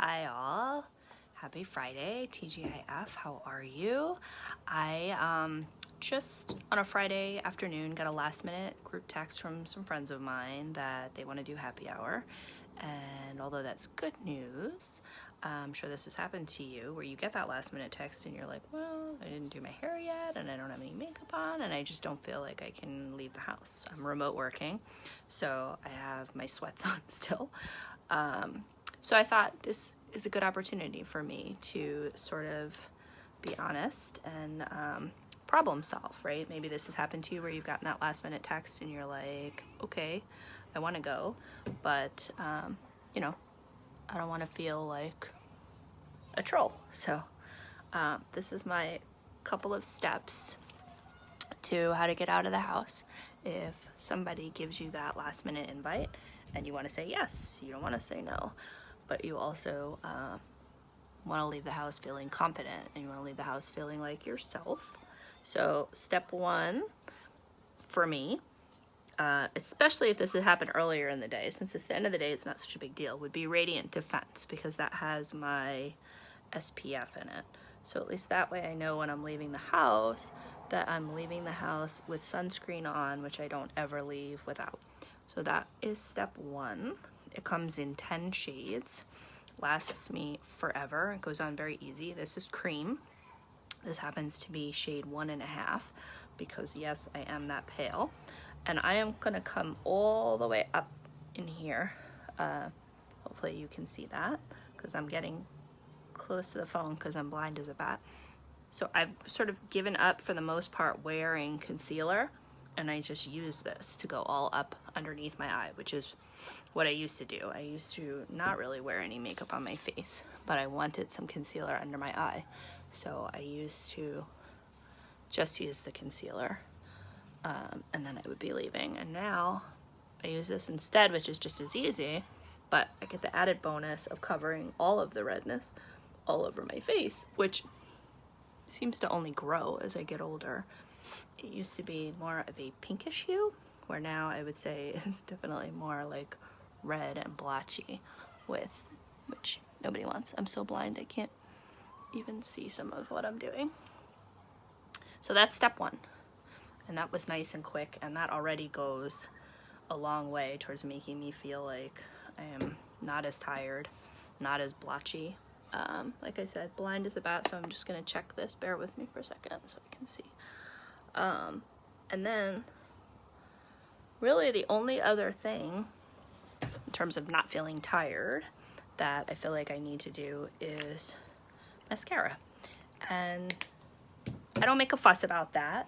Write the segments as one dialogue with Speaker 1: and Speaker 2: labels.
Speaker 1: Hi all, happy Friday, TGIF, how are you? I just on a Friday afternoon got a last minute group text from some friends of mine that they want to do happy hour. And although that's good news, I'm sure this has happened to you where you get that last minute text and you're like, well, I didn't do my hair yet and I don't have any makeup on and I just don't feel like I can leave the house. I'm remote working, so I have my sweats on still. So I thought this is a good opportunity for me to sort of be honest and problem solve, right? Maybe this has happened to you where you've gotten that last minute text and you're like, okay, I want to go, but you know, I don't want to feel like a troll. So this is my couple of steps to how to get out of the house if somebody gives you that last minute invite and you want to say yes, you don't want to say no, but you also want to leave the house feeling confident and you want to leave the house feeling like yourself. So step one for me, especially if this had happened earlier in the day, since it's the end of the day, it's not such a big deal, would be Radiant Defense, because that has my SPF in it. So at least that way I know when I'm leaving the house that I'm leaving the house with sunscreen on, which I don't ever leave without. So that is step one. It comes in 10 shades, lasts me forever. It goes on very easy. This is cream. This happens to be shade 1.5 because yes, I am that pale. And I am gonna come all the way up in here. Hopefully you can see that because I'm getting close to the phone because I'm blind as a bat. So I've sort of given up for the most part wearing concealer, and I just use this to go all up underneath my eye, which is what I used to do. I used to not really wear any makeup on my face, but I wanted some concealer under my eye. So I used to just use the concealer, and then I would be leaving. And now I use this instead, which is just as easy, but I get the added bonus of covering all of the redness all over my face, which seems to only grow as I get older. It used to be more of a pinkish hue, where now I would say it's definitely more like red and blotchy, which nobody wants. I'm so blind I can't even see some of what I'm doing. So that's step one, and that was nice and quick, and that already goes a long way towards making me feel like I am not as tired, not as blotchy. Like I said, blind as a bat, so I'm just gonna check this. Bear with me for a second so I can see. And then really the only other thing in terms of not feeling tired that I feel like I need to do is mascara. And I don't make a fuss about that.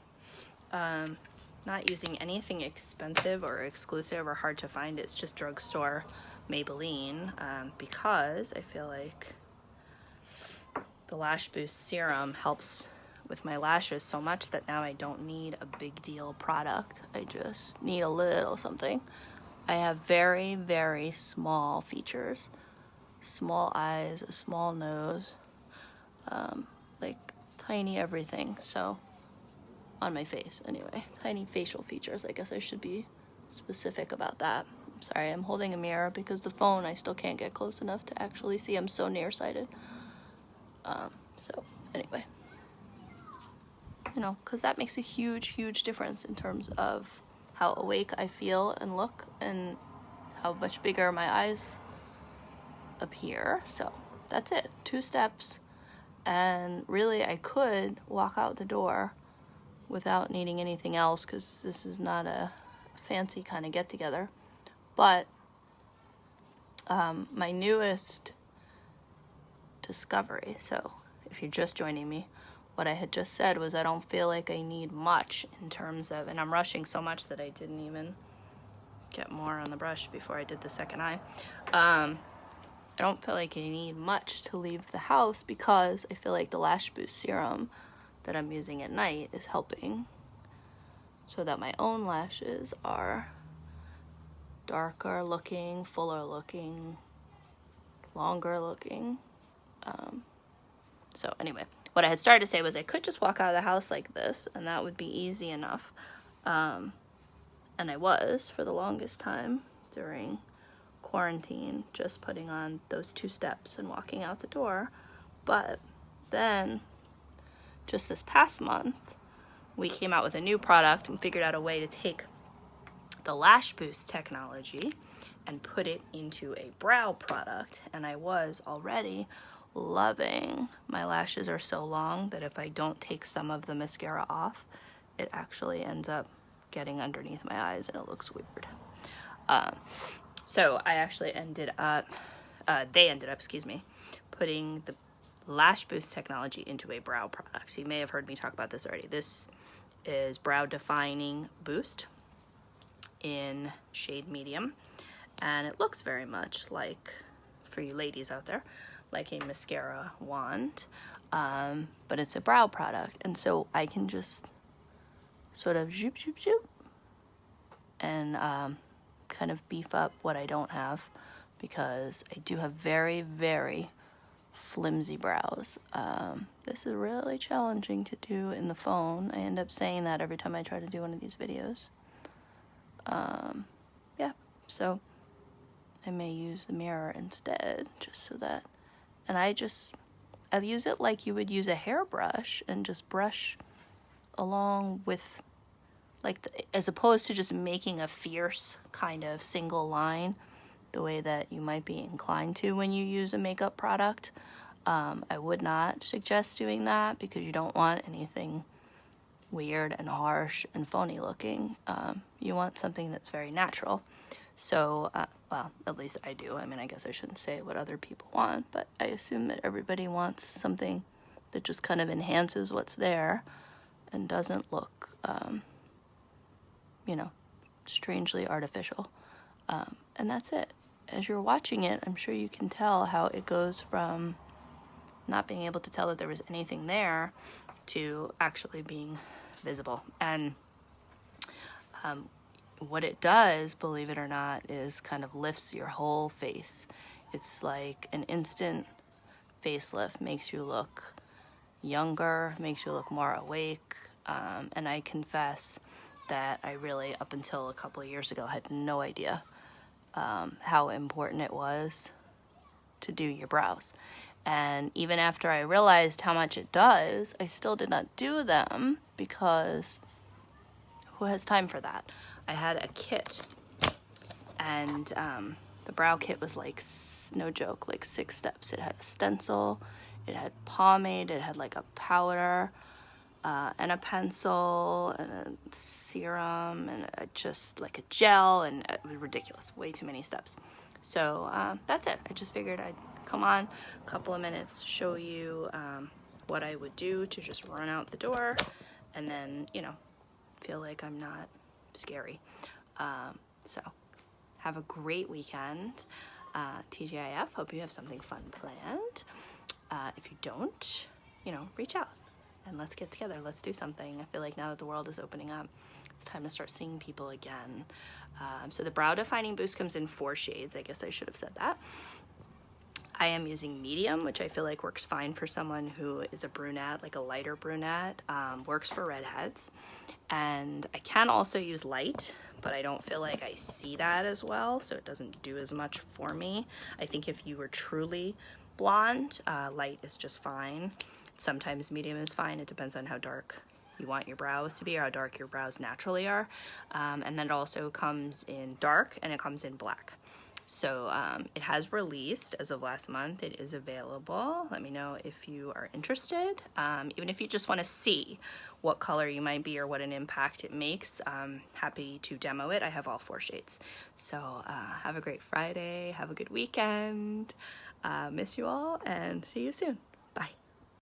Speaker 1: Not using anything expensive or exclusive or hard to find. It's just drugstore Maybelline, because I feel like the Lash Boost Serum helps with my lashes so much that now I don't need a big deal product. I just need a little something. I have very, very small features. Small eyes, a small nose, like tiny everything. So on my face anyway, tiny facial features. I guess I should be specific about that. I'm sorry, I'm holding a mirror because the phone I still can't get close enough to actually see. I'm so nearsighted. So anyway, you know, because that makes a huge, huge difference in terms of how awake I feel and look and how much bigger my eyes appear. So that's it, 2 steps. And really I could walk out the door without needing anything else because this is not a fancy kind of get-together. But my newest discovery, so if you're just joining me, what I had just said was I don't feel like I need much in terms of, and I'm rushing so much that I didn't even get more on the brush before I did the second eye. I don't feel like I need much to leave the house because I feel like the Lash Boost Serum that I'm using at night is helping so that my own lashes are darker looking, fuller looking, longer looking. So anyway, what I had started to say was I could just walk out of the house like this and that would be easy enough. And I was for the longest time during quarantine, just putting on those 2 steps and walking out the door. But then just this past month, we came out with a new product and figured out a way to take the lash boost technology and put it into a brow product. And I was already loving. My lashes are so long that if I don't take some of the mascara off, it actually ends up getting underneath my eyes and it looks weird. So I actually they ended up, putting the lash boost technology into a brow product. So you may have heard me talk about this already. This is brow defining boost in shade medium, and it looks very much like, for you ladies out there, like a mascara wand, but it's a brow product, and so I can just sort of zoop zoop zoop and kind of beef up what I don't have, because I do have very, very flimsy brows. This is really challenging to do in the phone. I end up saying that every time I try to do one of these videos. Yeah, so I may use the mirror instead, just so that, and I use it like you would use a hairbrush and just brush along with, like, as opposed to just making a fierce kind of single line the way that you might be inclined to when you use a makeup product. I would not suggest doing that, because you don't want anything weird and harsh and phony looking. You want something that's very natural. So, well, at least I do. I mean, I guess I shouldn't say what other people want, but I assume that everybody wants something that just kind of enhances what's there and doesn't look, you know, strangely artificial. And that's it. As you're watching it, I'm sure you can tell how it goes from not being able to tell that there was anything there to actually being visible. And what it does, believe it or not, is kind of lifts your whole face. It's like an instant facelift, makes you look younger, makes you look more awake. And I confess that I really, up until a couple of years ago, had no idea how important it was to do your brows. And even after I realized how much it does, I still did not do them, because who has time for that? I had a kit, and the brow kit was like, no joke, like 6 steps. It had a stencil, it had pomade, it had like a powder, and a pencil, and a serum, and just like a gel, and it was ridiculous. Way too many steps. So that's it. I just figured I'd come on a couple of minutes, show you what I would do to just run out the door, and then, you know, feel like I'm not scary. So have a great weekend. TGIF, hope you have something fun planned. If you don't, you know, reach out and let's get together. Let's do something. I feel like now that the world is opening up, it's time to start seeing people again. So the brow defining boost comes in 4 shades. I guess I should have said that. I am using medium, which I feel like works fine for someone who is a brunette, like a lighter brunette. Works for redheads. And I can also use light, but I don't feel like I see that as well, so it doesn't do as much for me. I think if you were truly blonde, light is just fine. Sometimes medium is fine. It depends on how dark you want your brows to be, or how dark your brows naturally are. And then it also comes in dark, and it comes in black. So it has released as of last month. It is available. Let me know if you are interested. Even if you just want to see what color you might be or what an impact it makes, I'm happy to demo it. I have all 4 shades. So have a great Friday. Have a good weekend. Miss you all, and see you soon.